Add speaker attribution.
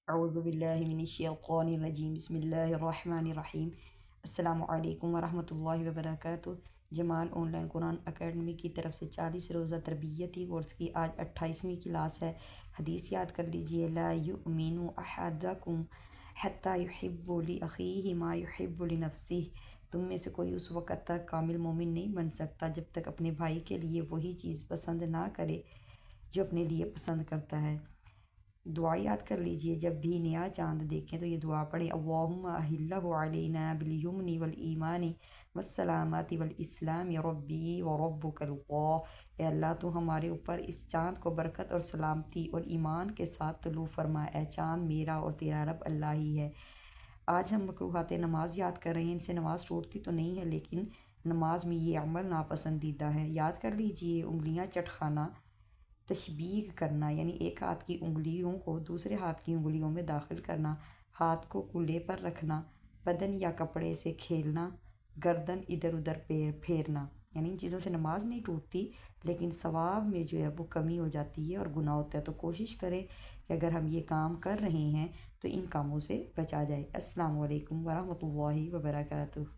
Speaker 1: اعوذ باللہ من الشیطان الرجیم بسم اللہ الرحمن الرحیم۔ السلام علیکم ورحمۃ اللہ وبرکاتہ۔ جمال آن لائن قرآن اکیڈمی کی طرف سے 40 روزہ تربیتی کورس کی آج 28ویں کلاس ہے۔ حدیث یاد کر لیجئے، لا یؤمن احدکم حتی یحب لاخیہ ما یحب لنفسہ۔ تم میں سے کوئی اس وقت تک کامل مومن نہیں بن سکتا جب تک اپنے بھائی کے لیے وہی چیز پسند نہ کرے جو اپنے لیے پسند کرتا ہے۔ دعا یاد کر لیجئے، جب بھی نیا چاند دیکھیں تو یہ دعا پڑھیں، اللہم اہلہ علینا بالیمن والایمان والسلامات والاسلام ربی وربک اللہ۔ اے اللہ، تو ہمارے اوپر اس چاند کو برکت اور سلامتی اور ایمان کے ساتھ طلوع فرما۔ اے چاند، میرا اور تیرا رب اللہ ہی ہے۔ آج ہم مکروہات نماز یاد کر رہے ہیں۔ ان سے نماز ٹوٹتی تو نہیں ہے، لیکن نماز میں یہ عمل ناپسندیدہ ہے۔ یاد کر لیجئے، انگلیاں چٹخانا، تشبیک کرنا یعنی ایک ہاتھ کی انگلیوں کو دوسرے ہاتھ کی انگلیوں میں داخل کرنا، ہاتھ کو کولے پر رکھنا، بدن یا کپڑے سے کھیلنا، گردن ادھر ادھر پھیرنا، یعنی ان چیزوں سے نماز نہیں ٹوٹتی، لیکن ثواب میں جو ہے وہ کمی ہو جاتی ہے اور گناہ ہوتا ہے۔ تو کوشش کریں کہ اگر ہم یہ کام کر رہے ہیں تو ان کاموں سے بچا جائے۔ السلام علیکم ورحمۃ اللہ وبرکاتہ۔